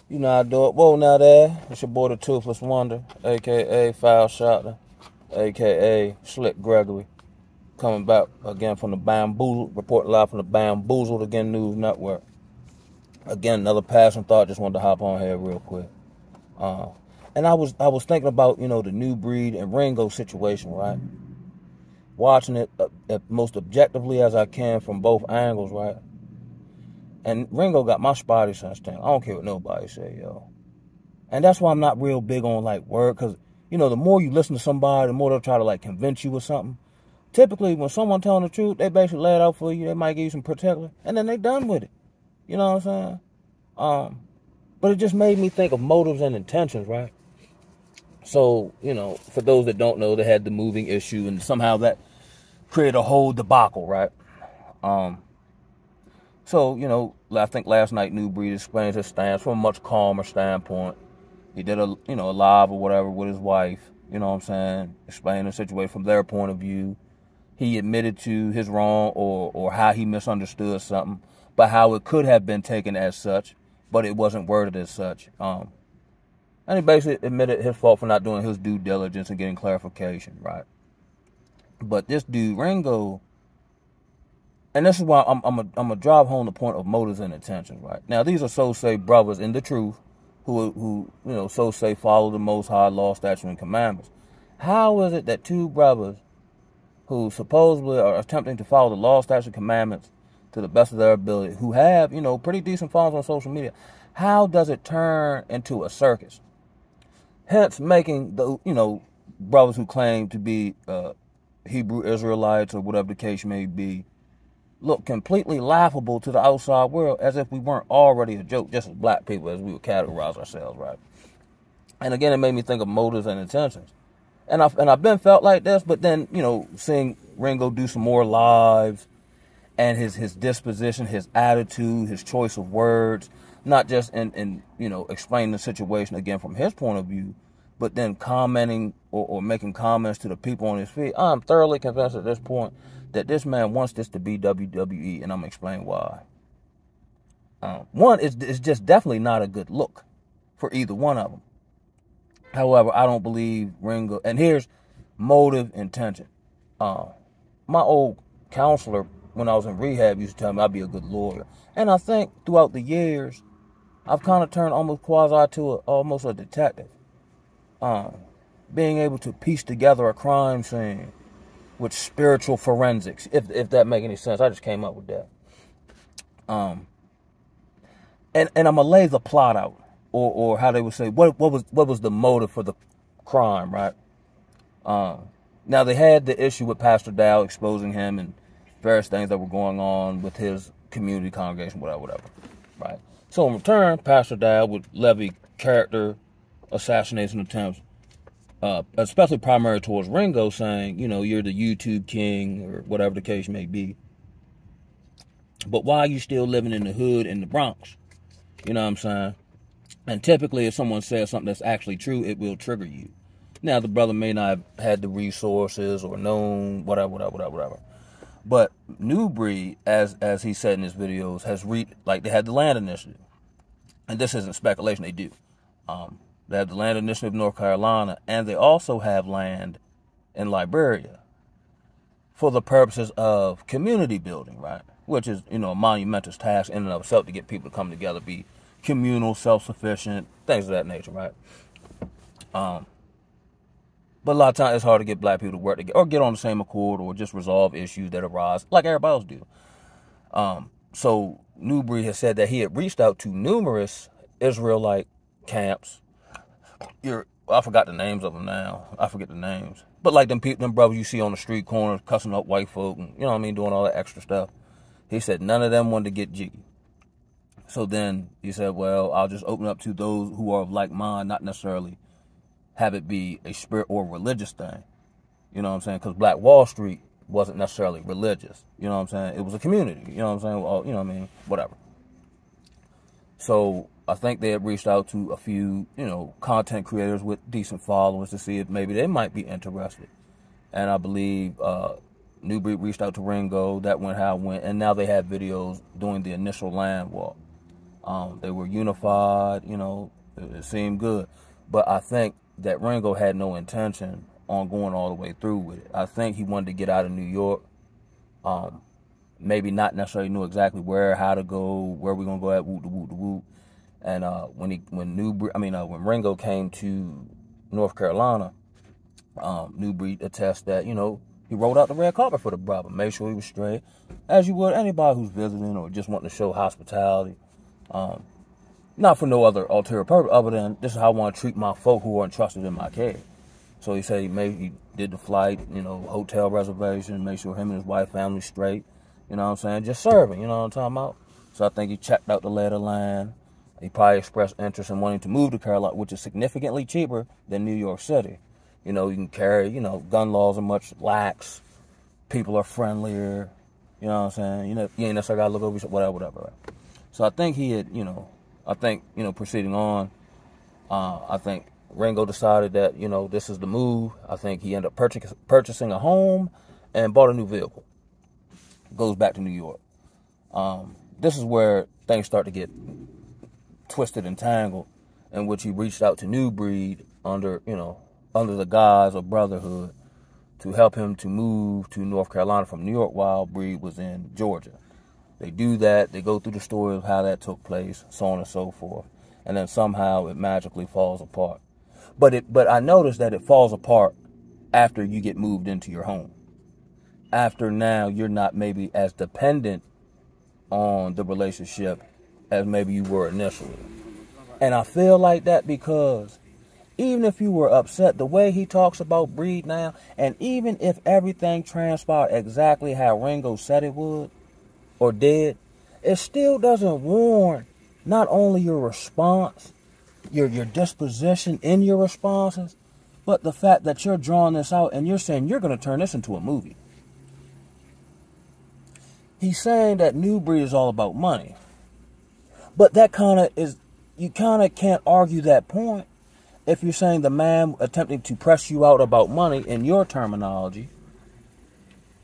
You know I do it. Whoa, now there. It's your boy the Toothless Wonder, a.k.a. Foul Shotter, a.k.a. Slick Gregory. Coming back again from the Bamboozled, reporting live from the Bamboozled Again News Network. Again, another passing thought. Just wanted to hop on here real quick. And I was thinking about, the New Breed and Ringo situation, right? Watching it most objectively as I can from both angles, right? And Ringo got my spotty since then. I don't care what nobody say, yo. And that's why I'm not real big on, word. Because, the more you listen to somebody, the more they'll try to, convince you with something. Typically, when someone telling the truth, they basically lay it out for you. They might give you some particular. And then they done with it. You know what I'm saying? But it just made me think of motives and intentions, right? So, for those that don't know, they had the moving issue. And somehow that created a whole debacle, right? So, I think last night New Breed explained his stance from a much calmer standpoint. He did a live or whatever with his wife, you know what I'm saying, explaining the situation from their point of view. He admitted to his wrong or how he misunderstood something, but how it could have been taken as such, but it wasn't worded as such. And he basically admitted his fault for not doing his due diligence and getting clarification, right? But this dude, Ringo, and this is why I'm gonna drive home the point of motives and intentions, right? Now, these are so-say brothers in the truth who so-say follow the Most High law, statutes, and commandments. How is it that two brothers who supposedly are attempting to follow the law, statutes, and commandments to the best of their ability, who have, pretty decent followers on social media, how does it turn into a circus? Hence making the, brothers who claim to be Hebrew Israelites or whatever the case may be, look completely laughable to the outside world, as if we weren't already a joke, just as black people, as we would categorize ourselves, right? And again, it made me think of motives and intentions. And I've been felt like this, but then, seeing Ringo do some more lives and his disposition, his attitude, his choice of words, not just in explaining the situation again from his point of view, but then commenting or making comments to the people on his feed, I'm thoroughly convinced at this point that this man wants this to be WWE, and I'm going to explain why. One, it's just definitely not a good look for either one of them. However, I don't believe Ringo, and here's motive, intention. My old counselor, when I was in rehab, used to tell me I'd be a good lawyer. And I think throughout the years, I've kind of turned almost quasi to almost a detective. Being able to piece together a crime scene with spiritual forensics, if that make any sense. I just came up with that. And I'm gonna lay the plot out, or how they would say, what was the motive for the crime, right? Now they had the issue with Pastor Dow exposing him and various things that were going on with his community congregation, whatever, right? So in return, Pastor Dow would levy character assassination attempts, especially primary towards Ringo, saying, you're the YouTube king or whatever the case may be. But why are you still living in the hood in the Bronx? You know what I'm saying? And typically if someone says something that's actually true, it will trigger you. Now, the brother may not have had the resources or known whatever. But New Breed, as he said in his videos, has they had the land initiative. And this isn't speculation, they do. They have the land initiative in North Carolina, and they also have land in Liberia for the purposes of community building, right? Which is, a monumentous task in and of itself to get people to come together, be communal, self-sufficient, things of that nature, right? But a lot of times it's hard to get black people to work together or get on the same accord or just resolve issues that arise like everybody else do. So New Breed has said that he had reached out to numerous Israelite camps. I forgot the names of them now. I forget the names. But like them brothers you see on the street corners cussing up white folk and, doing all that extra stuff. He said none of them wanted to get jiggy. So then he said, well, I'll just open up to those who are of like mind, not necessarily have it be a spirit or religious thing. You know what I'm saying? Because Black Wall Street wasn't necessarily religious. You know what I'm saying? It was a community. You know what I'm saying? Well, you know what I mean? Whatever. So I think they had reached out to a few, content creators with decent followers to see if maybe they might be interested. And I believe New Breed reached out to Ringo. That went how it went. And now they have videos doing the initial land walk. They were unified, you know, it seemed good. But I think that Ringo had no intention on going all the way through with it. I think he wanted to get out of New York. Maybe not necessarily knew exactly where, how to go, where we're gonna go at, whoop, whoop, whoop. And when Ringo came to North Carolina, New Breed attests that, you know, he rolled out the red carpet for the brother, made sure he was straight, as you would anybody who's visiting or just wanting to show hospitality. Not for no other ulterior purpose other than this is how I want to treat my folk who are entrusted in my care. So he said he did the flight, you know, hotel reservation, made sure him and his wife, family straight. You know what I'm saying? Just serving, you know what I'm talking about? So I think he checked out the lay of the land. He probably expressed interest in wanting to move to Carolina, which is significantly cheaper than New York City. You know, you can carry, you know, gun laws are much lax. People are friendlier. You know what I'm saying? You know, you ain't necessarily got to look over whatever. Right? So I think he had, proceeding on, I think Ringo decided that, you know, this is the move. I think he ended up purchasing a home and bought a new vehicle. Goes back to New York. This is where things start to get twisted and tangled, in which he reached out to New Breed under the guise of brotherhood to help him to move to North Carolina from New York while Breed was in Georgia. They do that. They go through the story of how that took place, so on and so forth. And then somehow it magically falls apart. But I noticed that it falls apart after you get moved into your home. After now you're not maybe as dependent on the relationship as maybe you were initially. And I feel like that because even if you were upset, the way he talks about Breed now, and even if everything transpired exactly how Ringo said it would or did, it still doesn't warrant not only your response, your disposition in your responses, but the fact that you're drawing this out and you're saying you're going to turn this into a movie. He's saying that New Breed is all about money. But that kind of is, you kind of can't argue that point if you're saying the man attempting to press you out about money in your terminology.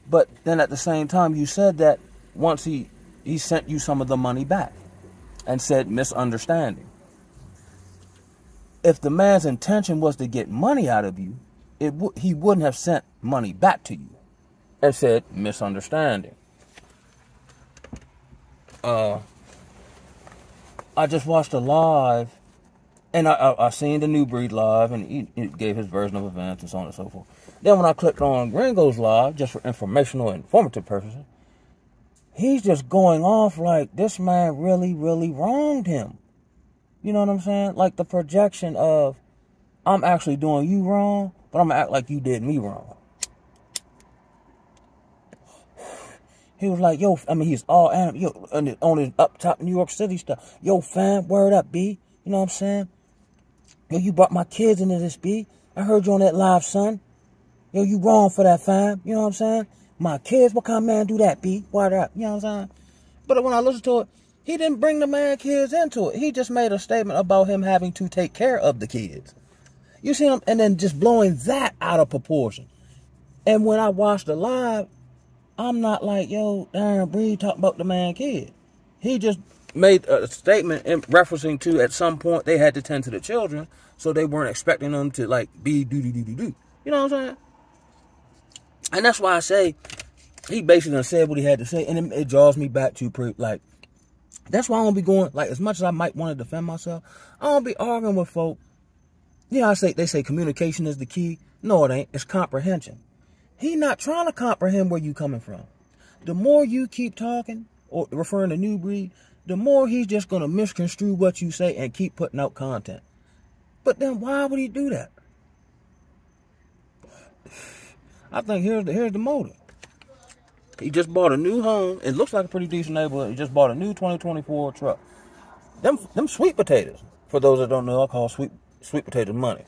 But then at the same time, you said that once he sent you some of the money back and said misunderstanding. If the man's intention was to get money out of you, he wouldn't have sent money back to you and said misunderstanding. I just watched a live, and I seen the New Breed live, and he gave his version of events and so on and so forth. Then when I clicked on Ringo's live, just for informational and informative purposes, he's just going off like this man really, really wronged him. You know what I'm saying? Like the projection of, I'm actually doing you wrong, but I'm going to act like you did me wrong. He was like, he's all on his up top New York City stuff. Yo, fam, word up, B. You know what I'm saying? Yo, you brought my kids into this, B. I heard you on that live, son. Yo, you wrong for that, fam. You know what I'm saying? My kids, what kind of man do that, B? Word up. You know what I'm saying? But when I listened to it, he didn't bring the man kids into it. He just made a statement about him having to take care of the kids. You see him? And then just blowing that out of proportion. And when I watched the live, I'm not like, yo, Darren Breed talking about the man kid. He just made a statement in referencing to at some point they had to tend to the children, so they weren't expecting them to like be do. You know what I'm saying? And that's why I say he basically said what he had to say, and it draws me back to that's why I don't be going, like, as much as I might want to defend myself, I don't be arguing with folk. You know, they say communication is the key. No, it ain't. It's comprehension. He not trying to comprehend where you coming from. The more you keep talking or referring to New Breed, the more he's just going to misconstrue what you say and keep putting out content. But then why would he do that? I think here's the motive. He just bought a new home. It looks like a pretty decent neighborhood. He just bought a new 2024 truck. Them sweet potatoes, for those that don't know, I call sweet potato money.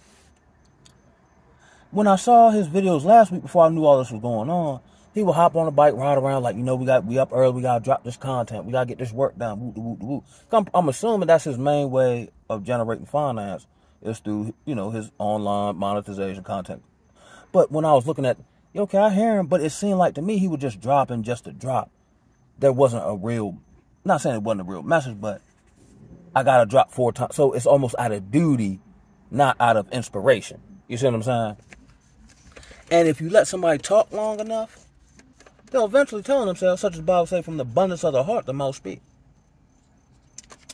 When I saw his videos last week before I knew all this was going on, he would hop on a bike, ride around like, we up early, we got to drop this content, we got to get this work done, woo. I'm assuming that's his main way of generating finance is through, his online monetization content. But when I was looking at, okay, I hear him, but it seemed like to me he was just dropping just to drop. There wasn't a real, not saying it wasn't a real message, but I got to drop 4 times. So it's almost out of duty, not out of inspiration. You see what I'm saying? And if you let somebody talk long enough, they'll eventually tell themselves, such as the Bible say, from the abundance of the heart, the mouth speak.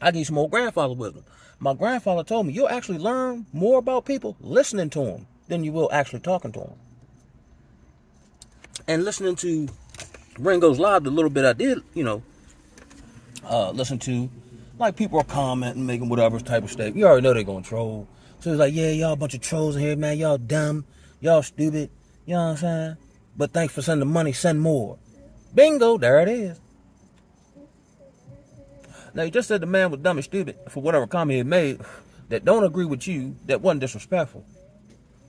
I give you some old grandfather wisdom. My grandfather told me, you'll actually learn more about people listening to them than you will actually talking to them. And listening to Ringo's Live, the little bit I did, listen to, like, people are commenting, making whatever type of statement. You already know they're going to troll. So it's like, yeah, y'all a bunch of trolls in here, man. Y'all dumb. Y'all stupid. You know what I'm saying? But thanks for sending the money. Send more. Bingo. There it is. Now, you just said the man was dumb and stupid for whatever comment he made that don't agree with you, that wasn't disrespectful.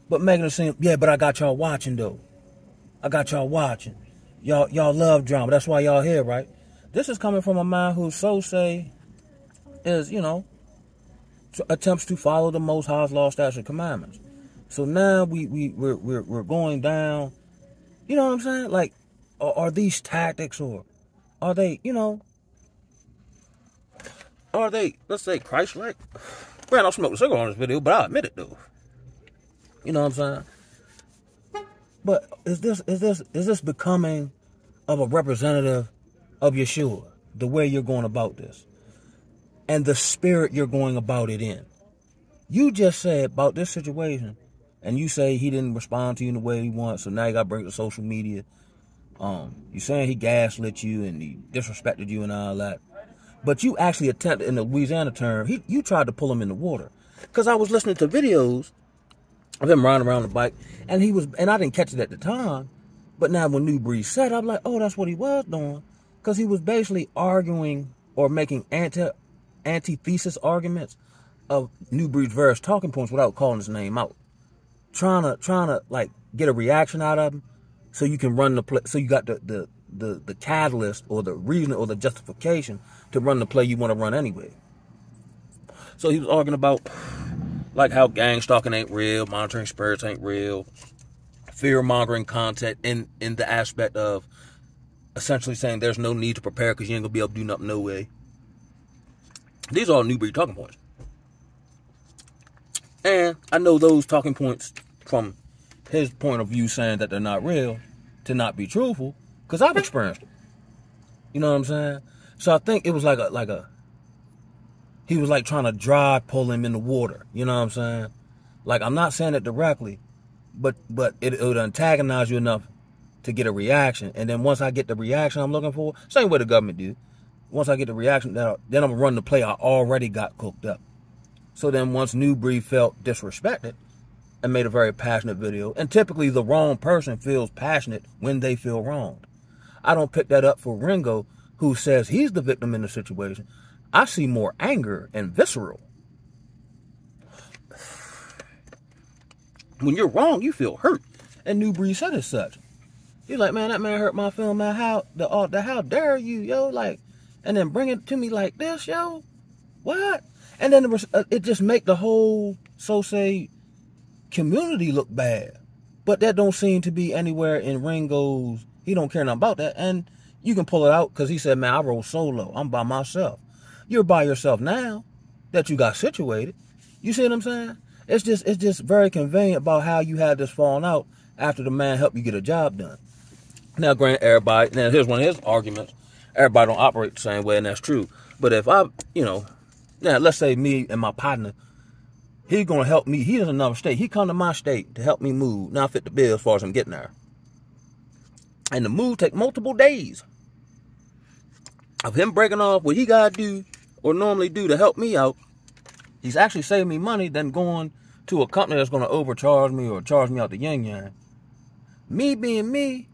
But making it seem, yeah, but I got y'all watching, though. I got y'all watching. Y'all love drama. That's why y'all here, right? This is coming from a man who is, attempts to follow the Most High's law, statutes, and commandments. So now we're going down. You know what I'm saying? Like, are these tactics, or are they, are they, let's say, Christ-like? Granted, I'm smoking a cigarette on this video, but I'll admit it though. You know what I'm saying? But is this becoming of a representative of Yeshua, the way you're going about this, and the spirit you're going about it in? You just said about this situation, and you say he didn't respond to you in the way he wants, so now you got to bring it to social media. You saying he gaslit you and he disrespected you and all that. But you actually attempted, in the Louisiana term, you tried to pull him in the water. Because I was listening to videos of him riding around the bike, and I didn't catch it at the time, but now when New Breed said, I'm like, oh, that's what he was doing. Because he was basically arguing or making antithesis arguments of New Breed's various talking points without calling his name out. Trying to like get a reaction out of him, so you can run the play. So you got the catalyst or the reason or the justification to run the play you want to run anyway. So he was arguing about like how gang stalking ain't real, monitoring spirits ain't real, fear mongering content in the aspect of essentially saying there's no need to prepare because you ain't gonna be able to do nothing no way. These are all New Breed talking points. And I know those talking points from his point of view saying that they're not real to not be truthful, because I've experienced it. You know what I'm saying? So I think it was he was like trying to pull him in the water. You know what I'm saying? Like, I'm not saying it directly, but it would antagonize you enough to get a reaction. And then once I get the reaction I'm looking for, same way the government do. Once I get the reaction, then I'm going to run the play I already got cooked up. So then once New Breed felt disrespected and made a very passionate video, and typically the wrong person feels passionate when they feel wronged. I don't pick that up for Ringo, who says he's the victim in the situation. I see more anger and visceral. When you're wrong, you feel hurt. And New Breed said as such. He's like, man, that man hurt my feelings, man. How dare you, yo? Like, and then bring it to me like this, yo? What? And then it just make the whole community look bad. But that don't seem to be anywhere in Ringo's. He don't care nothing about that. And you can pull it out because he said, man, I roll solo. I'm by myself. You're by yourself now that you got situated. You see what I'm saying? It's just very convenient about how you had this falling out after the man helped you get a job done. Now, granted, everybody, now here's one of his arguments. Everybody don't operate the same way, and that's true. But if I, now let's say me and my partner, he's going to help me. He's in another state. He come to my state to help me move. Now I fit the bill as far as I'm getting there. And the move take multiple days of him breaking off what he got to do or normally do to help me out. He's actually saving me money than going to a company that's going to overcharge me or charge me out the yin-yang. Me being me,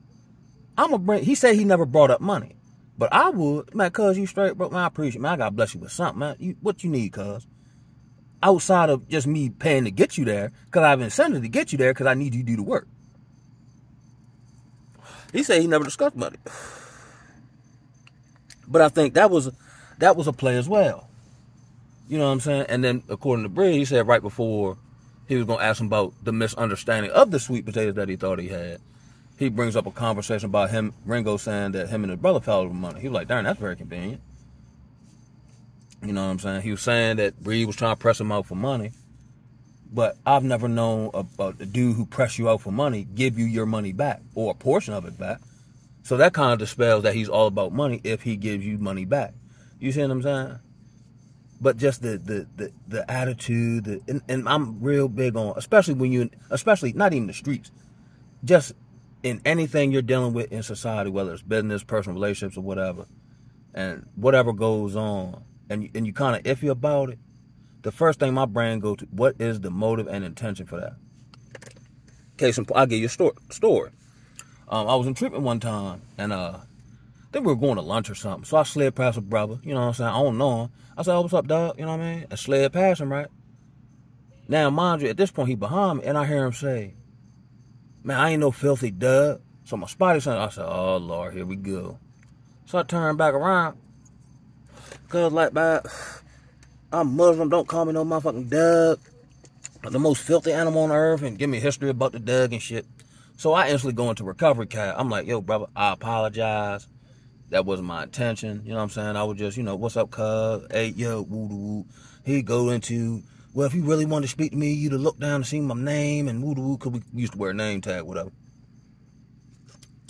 he said he never brought up money. But I would, man, cuz you straight, bro, man, I appreciate it, man. I got to bless you with something, man. What you need, cuz? Outside of just me paying to get you there, because I have incentive to get you there because I need you to do the work. He said he never discussed money. But I think that was a play as well. You know what I'm saying? And then, according to Bree, he said right before he was going to ask him about the misunderstanding of the sweet potatoes that he thought he had, he brings up a conversation about Ringo saying that him and his brother followed him money. He was like, darn, that's very convenient. You know what I'm saying? He was saying that Reed was trying to press him out for money. But I've never known a dude who pressed you out for money give you your money back or a portion of it back. So that kind of dispels that he's all about money if he gives you money back. You see what I'm saying? But just the attitude, and I'm real big on, especially not even the streets, just in anything you're dealing with in society, whether it's business, personal relationships, or whatever, and whatever goes on, and you kind of iffy about it, the first thing my brain goes to, what is the motive and intention for that? Case in point, I'll give you a story. I was in treatment one time, and I think we were going to lunch or something. So I slid past a brother, you know what I'm saying? I don't know him. I said, oh, what's up, dog? You know what I mean? I slid past him, right? Now, mind you, at this point, he behind me, and I hear him say, man, I ain't no filthy dub. So my spidey sense, I said, oh, Lord, here we go. So I turned back around. Cause like, man, I'm Muslim, don't call me no motherfucking dub. The most filthy animal on earth, and give me a history about the dug and shit. So I instantly go into recovery cat. I'm like, yo, brother, I apologize. That wasn't my intention. You know what I'm saying? I was just, what's up, cuz? Hey, yo, woo-doo-woo. He go into, well, if you really wanted to speak to me, you'd have looked down and seen my name and woo-doo-woo, because we used to wear a name tag, whatever.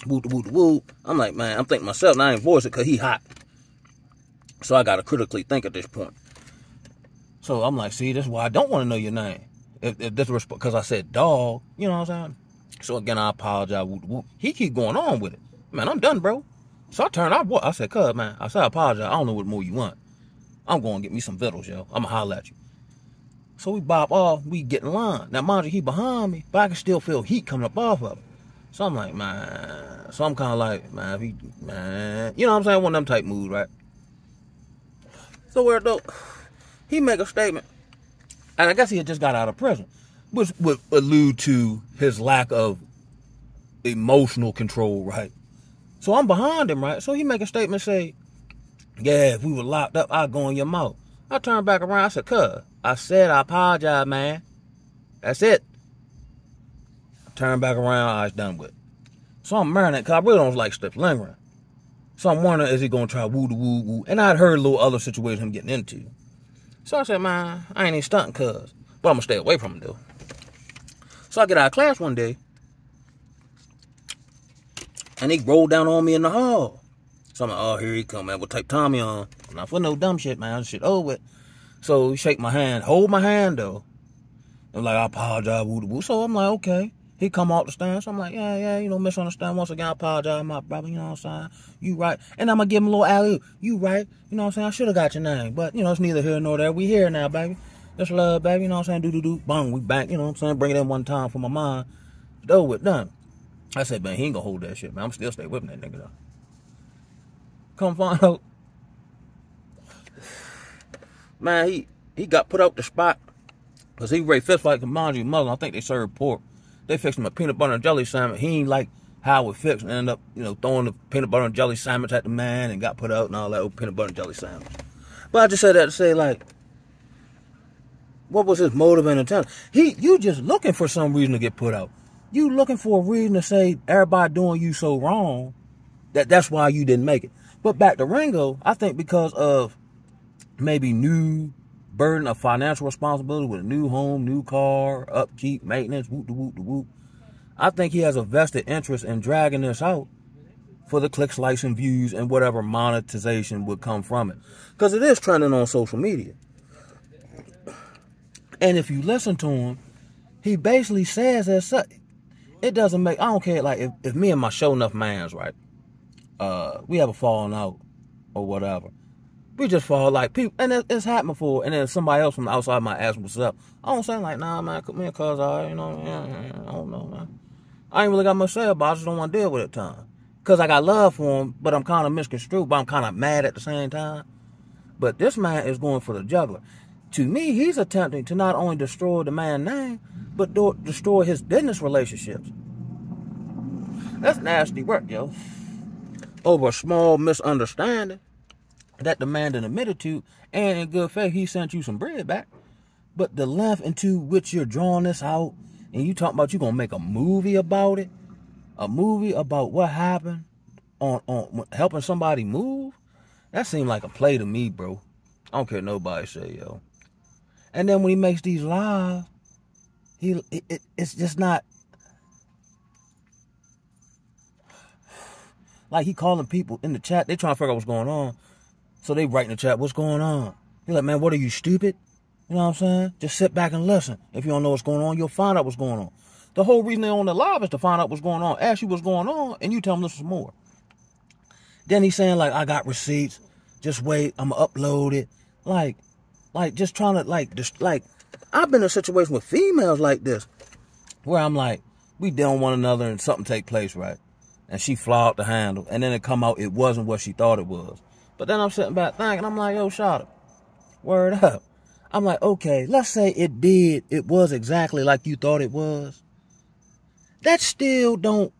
Woo-doo-woo-doo-woo. I'm like, man, I'm thinking myself, and I ain't voice it because he hot. So I got to critically think at this point. So I'm like, see, this is why I don't want to know your name. If this was because I said dog, you know what I'm saying? So again, I apologize. Woo-doo-woo. He keep going on with it. Man, I'm done, bro. So I turned out. I said, cuz, man. I said, I apologize. I don't know what more you want. I'm going to get me some vittles, yo. I'm going to holler at you. So we bop off. We get in line. Now, mind you, he behind me, but I can still feel heat coming up off of him. So I'm like, man. So I'm kind of like, man, you know what I'm saying? One of them type moves, right? So where though, he make a statement. And I guess he had just got out of prison. Which would allude to his lack of emotional control, right? So I'm behind him, right? So he make a statement, say, yeah, if we were locked up, I'd go in your mouth. I turned back around, I said, cuz, I said I apologize, man. That's it. I turned back around, I was done with it. So I'm marinating, because I really don't like stuff lingering. So I'm wondering, is he going to try woo-doo-woo-woo? And I'd heard a little other situation him getting into. So I said, man, I ain't even stunting, cuz. But I'm going to stay away from him, though. So I get out of class one day, and he rolled down on me in the hall. So I'm like, oh, here he come, man. We'll take Tommy on. Not for no dumb shit, man. Shit over with. So he shake my hand. Hold my hand, though. And like, I apologize, woo-doo-woo. So I'm like, okay. He come off the stand. So I'm like, yeah, misunderstand. Once again, I apologize, my brother. You know what I'm saying? You right. And I'm going to give him a little alley. You right. You know what I'm saying? I should have got your name. But, it's neither here nor there. We here now, baby. Just love, baby. You know what I'm saying? Do-do-do. Bang. We back. You know what I'm saying? Bring it in one time for my mind. It's over with. Done. I said, man, he ain't gonna hold that shit, man. I'm still stay whipping that nigga, though. Come find out. Man, he got put out the spot because he raised fist like a mind you Muslim. I think they served pork. They fixed him a peanut butter and jelly sandwich. He ain't like how it was fixed and ended up, throwing the peanut butter and jelly sandwich at the man and got put out and all that old peanut butter and jelly sandwich. But I just said that to say, like, what was his motive and intent? You just looking for some reason to get put out. You looking for a reason to say everybody doing you so wrong that's why you didn't make it. But back to Ringo, I think because of maybe new burden of financial responsibility with a new home, new car, upkeep, maintenance, whoop-de-whoop-de-whoop. I think he has a vested interest in dragging this out for the clicks, likes, and views and whatever monetization would come from it. Because it is trending on social media. And if you listen to him, he basically says as such. It doesn't make, I don't care, like, if me and my show enough mans, right, we have a falling out or whatever. We just fall like people, and it's happened before, and then somebody else from the outside might ask me what's up. I don't say like, nah, man, me and cuz, I don't know, man. I ain't really got much to say about it, I just don't want to deal with it at the time. Because I got love for him, but I'm kind of misconstrued, but I'm kind of mad at the same time. But this man is going for the juggler. To me, he's attempting to not only destroy the man's name, but destroy his business relationships. That's nasty work, yo. Over a small misunderstanding that the man done admitted to, and in good faith, he sent you some bread back. But the length into which you're drawing this out, and you talking about you gonna make a movie about it, a movie about what happened on helping somebody move, that seemed like a play to me, bro. I don't care what nobody say, yo. And then when he makes these lives, it's just not like he calling people in the chat. They trying to figure out what's going on. So they write in the chat, what's going on? He's like, man, what are you, stupid? You know what I'm saying? Just sit back and listen. If you don't know what's going on, you'll find out what's going on. The whole reason they're on the live is to find out what's going on. Ask you what's going on, and you tell them this is more. Then he's saying, like, I got receipts. Just wait. I'm going to upload it. Like, just trying to, like, I've been in a situation with females like this where I'm like, we dealing one another and something take place, right? And she fly out the handle. And then it come out, it wasn't what she thought it was. But then I'm sitting back thinking, I'm like, yo, shut up. Word up. I'm like, okay, let's say it was exactly like you thought it was. That still don't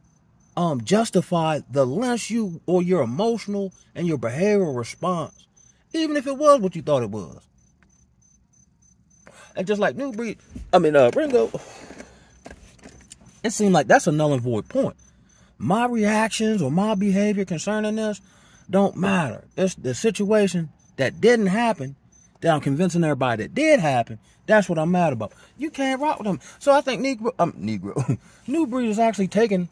justify the less you or your emotional and your behavioral response, even if it was what you thought it was. And just like Ringo, it seemed like that's a null and void point. My reactions or my behavior concerning this don't matter. It's the situation that didn't happen that I'm convincing everybody that did happen. That's what I'm mad about. You can't rock with them. So I think New Breed is actually taking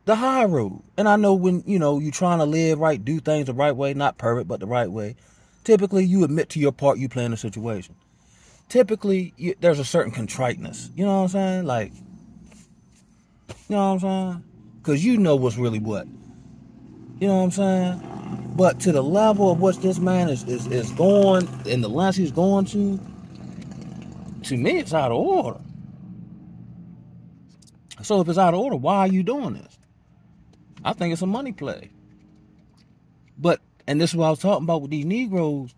the high road. And I know when, you're trying to live right, do things the right way, not perfect, but the right way. Typically, you admit to your part you play in the situation. Typically, there's a certain contriteness. You know what I'm saying? Like, you know what I'm saying? Because you know what's really what. You know what I'm saying? But to the level of what this man is going, and the lengths he's going to me, it's out of order. So if it's out of order, why are you doing this? I think it's a money play. And this is what I was talking about with these Negroes,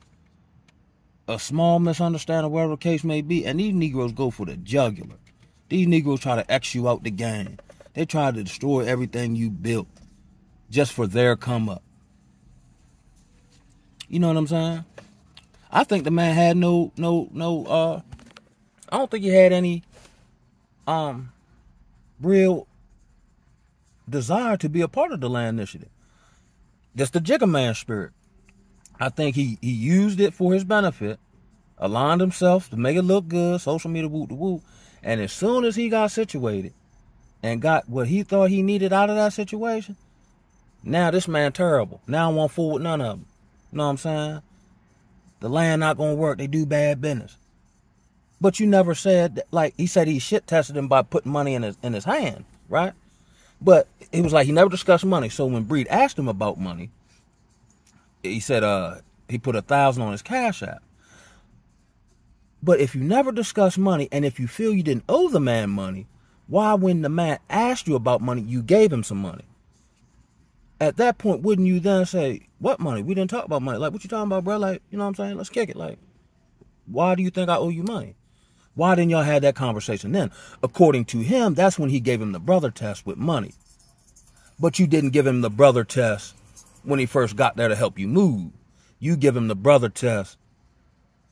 a small misunderstanding, whatever the case may be, and these Negroes go for the jugular. These Negroes try to X you out the game. They try to destroy everything you built just for their come up. You know what I'm saying? I think the man had I don't think he had any real desire to be a part of the land initiative. Just the Jigga Man spirit. I think he used it for his benefit, aligned himself to make it look good, social media whoop to whoop, and as soon as he got situated and got what he thought he needed out of that situation, now this man terrible. Now I won't fool with none of them. You know what I'm saying? The land not gonna work. They do bad business. But you never said that, like he said he shit tested him by putting money in his hand, right? But it was like he never discussed money. So when Breed asked him about money, he said he put 1,000 on his Cash App. But if you never discuss money, and if you feel you didn't owe the man money, why when the man asked you about money, you gave him some money? At that point, wouldn't you then say, what money? We didn't talk about money. Like, what you talking about, bro? Like, you know what I'm saying? Let's kick it. Like, why do you think I owe you money? Why didn't y'all have that conversation then? According to him, that's when he gave him the brother test with money. But you didn't give him the brother test when he first got there to help you move. You give him the brother test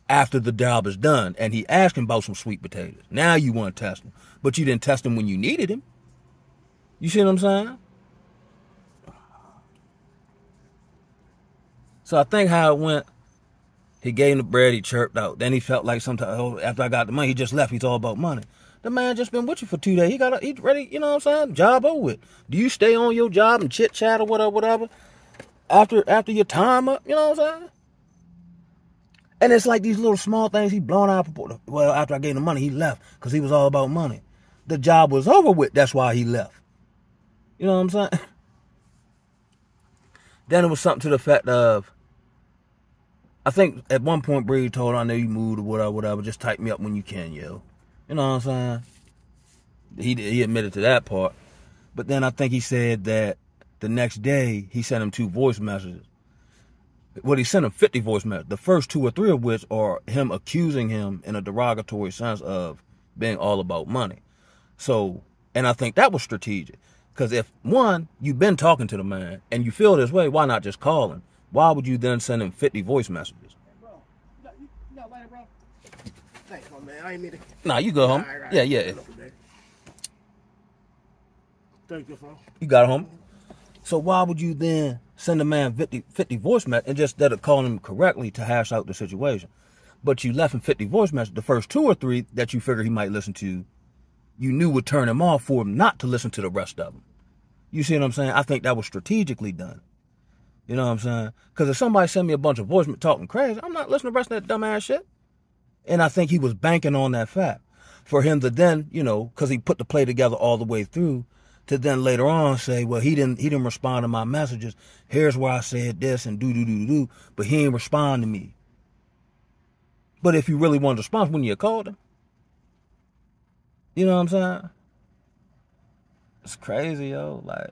after the job is done. And he asked him about some sweet potatoes. Now you want to test him. But you didn't test him when you needed him. You see what I'm saying? So I think how it went, he gave him the bread, he chirped out. Then he felt like sometimes, after I got the money, he just left. He's all about money. The man just been with you for 2 days. He's ready, you know what I'm saying? Job over with. Do you stay on your job and chit chat or whatever, after your time up, you know what I'm saying? And it's like these little small things he blown out of proportion. Well, after I gave him the money, he left because he was all about money. The job was over with. That's why he left. You know what I'm saying? Then it was something to the effect of, I think at one point Breed told him, I know you moved or whatever, just type me up when you can, yo. You know what I'm saying? He admitted to that part. But then I think he said that the next day he sent him 2 voice messages. Well, he sent him 50 voice messages. The first 2 or 3 of which are him accusing him in a derogatory sense of being all about money. So, and I think that was strategic. Because if, one, you've been talking to the man and you feel this way, why not just call him? Why would you then send him 50 voice messages? Hey, bro, you got lighter, bro? Thanks, my man. I ain't mean to... Nah, you go home. Right. Yeah. Thank you, bro. You got it home? So why would you then send a man 50 voice messages and just instead of calling him correctly to hash out the situation. But you left him 50 voice messages. The first 2 or 3 that you figured he might listen to, you knew would turn him off for him not to listen to the rest of them. You see what I'm saying? I think that was strategically done. You know what I'm saying? Because if somebody send me a bunch of voice talking crazy, I'm not listening to the rest of that dumbass shit. And I think he was banking on that fact. For him to then, you know, because he put the play together all the way through, to then later on say, well, he didn't respond to my messages. Here's where I said this and do, but he ain't respond to me. But if you really wanted a response, when you called him, you know what I'm saying? It's crazy, yo. Like,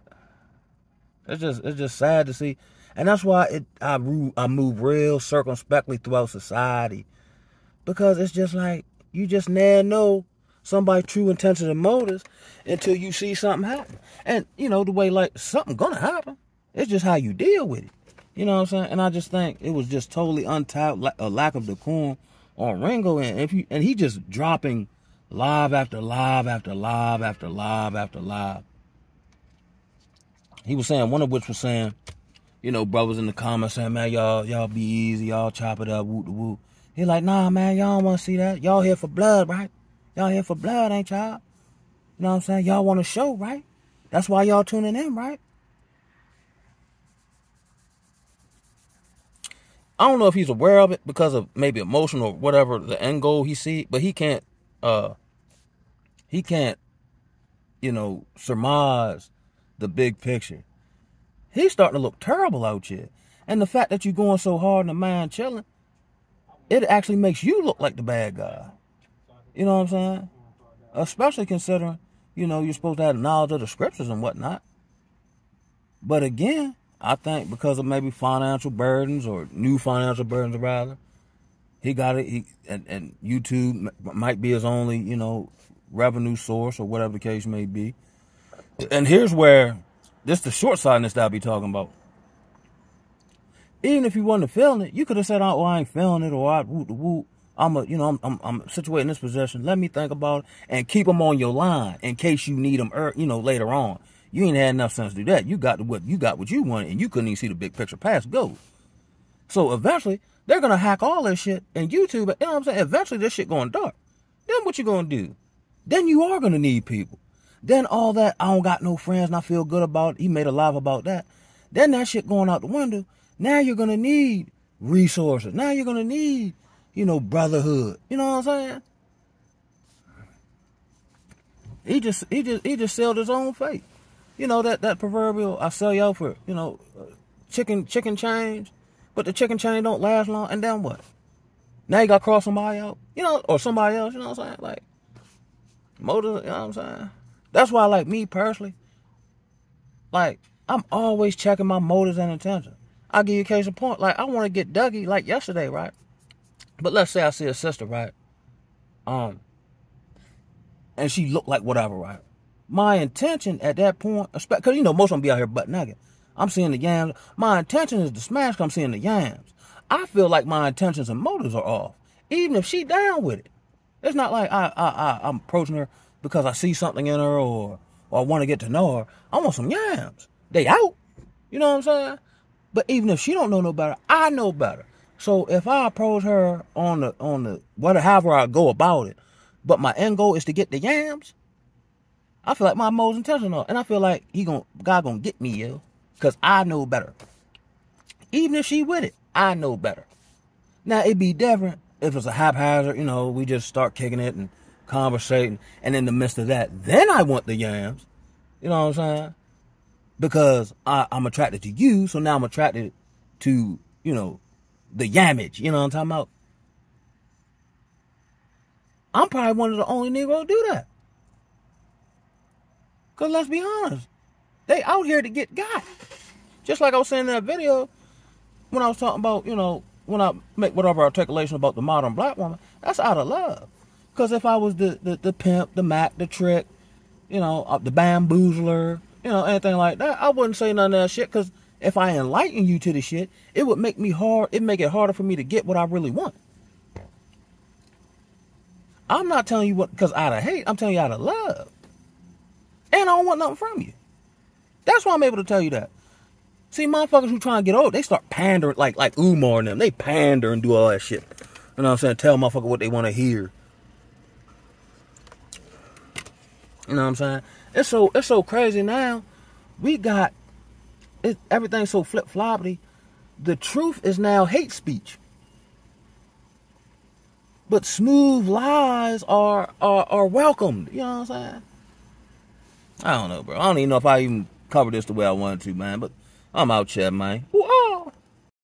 it's just sad to see, and that's why I move real circumspectly throughout society, because it's just like you just never know somebody's true intentions and motives until you see something happen. And you know the way like something gonna happen. It's just how you deal with it. You know what I'm saying? And I just think it was just totally untapped, a lack of decorum on Ringo, and he just dropping live after live after live after live after live. He was saying, one of which was saying, you know, brothers in the comments saying, man, y'all be easy, y'all chop it up, whoop the whoop. He like, nah, man, y'all don't want to see that. Y'all here for blood, right? Y'all here for blood, ain't y'all? You know what I'm saying? Y'all want a show, right? That's why y'all tuning in, right? I don't know if he's aware of it because of maybe emotional or whatever the end goal he see, but he can't, you know, surmise the big picture. He's starting to look terrible out here. And the fact that you're going so hard in the mind chilling, it actually makes you look like the bad guy. You know what I'm saying? Especially considering, you know, you're supposed to have knowledge of the scriptures and whatnot. But again, I think because of maybe financial burdens or new financial burdens rather, he got it. And YouTube might be his only, you know, revenue source or whatever the case may be. And here's where this the short sightedness that I be talking about. Even if you wasn't feeling it, you could have said, "Oh, I ain't feeling it," or "I whoop the whoop." I'm situated in this position. Let me think about it and keep them on your line in case you need them, you know, later on. You ain't had enough sense to do that. You got what you wanted, and you couldn't even see the big picture past go. So eventually, they're gonna hack all this shit and YouTube. You know what I'm saying? Eventually, this shit going dark. Then what you gonna do? Then you are gonna need people. Then all that, I don't got no friends and I feel good about it. He made a live about that. Then that shit going out the window. Now you're going to need resources. Now you're going to need, you know, brotherhood. You know what I'm saying? He just sold his own fate. You know, that proverbial, I sell y'all for, you know, chicken change, but the chicken change don't last long. And then what? Now you got to cross somebody out, you know, or somebody else, you know what I'm saying? Like, motive, you know what I'm saying? That's why, like, me personally, like, I'm always checking my motives and intentions. I'll give you a case in point. Like, I want to get Dougie, like, yesterday, right? But let's say I see a sister, right? And she looked like whatever, right? My intention at that point, because, you know, most of them be out here butt naked. I'm seeing the yams. My intention is to smash because I'm seeing the yams. I feel like my intentions and motives are off, even if she down with it. It's not like I'm approaching her because I see something in her or I want to get to know her. I want some yams. They out. You know what I'm saying? But even if she don't know no better, I know better. So if I approach her on the however I go about it, but my end goal is to get the yams, I feel like my motives intentional. And I feel like God gonna get me, yo. Because I know better. Even if she with it, I know better. Now it'd be different if it's a haphazard, you know, we just start kicking it and conversating, and in the midst of that, then I want the yams. You know what I'm saying? Because I'm attracted to you, so now I'm attracted to, you know, the yamage. You know what I'm talking about? I'm probably one of the only Negroes to do that. Because let's be honest, they out here to get got. Just like I was saying in that video, when I was talking about, you know, when I make whatever articulation about the modern black woman, that's out of love. Because if I was the pimp, the Mac, the trick, you know, the bamboozler, you know, anything like that, I wouldn't say none of that shit. Because if I enlighten you to the shit, it would make it harder for me to get what I really want. I'm not telling you what, because out of hate, I'm telling you out of love. And I don't want nothing from you. That's why I'm able to tell you that. See, motherfuckers who trying to get old, they start pandering, like Umar and them. They pander and do all that shit. You know what I'm saying? Tell motherfucker what they want to hear. You know what I'm saying? It's so crazy now. We got everything's so flip-floppy. The truth is now hate speech. But smooth lies are welcomed. You know what I'm saying? I don't know, bro. I don't even know if I even covered this the way I wanted to, man. But I'm out here, man. Ooh,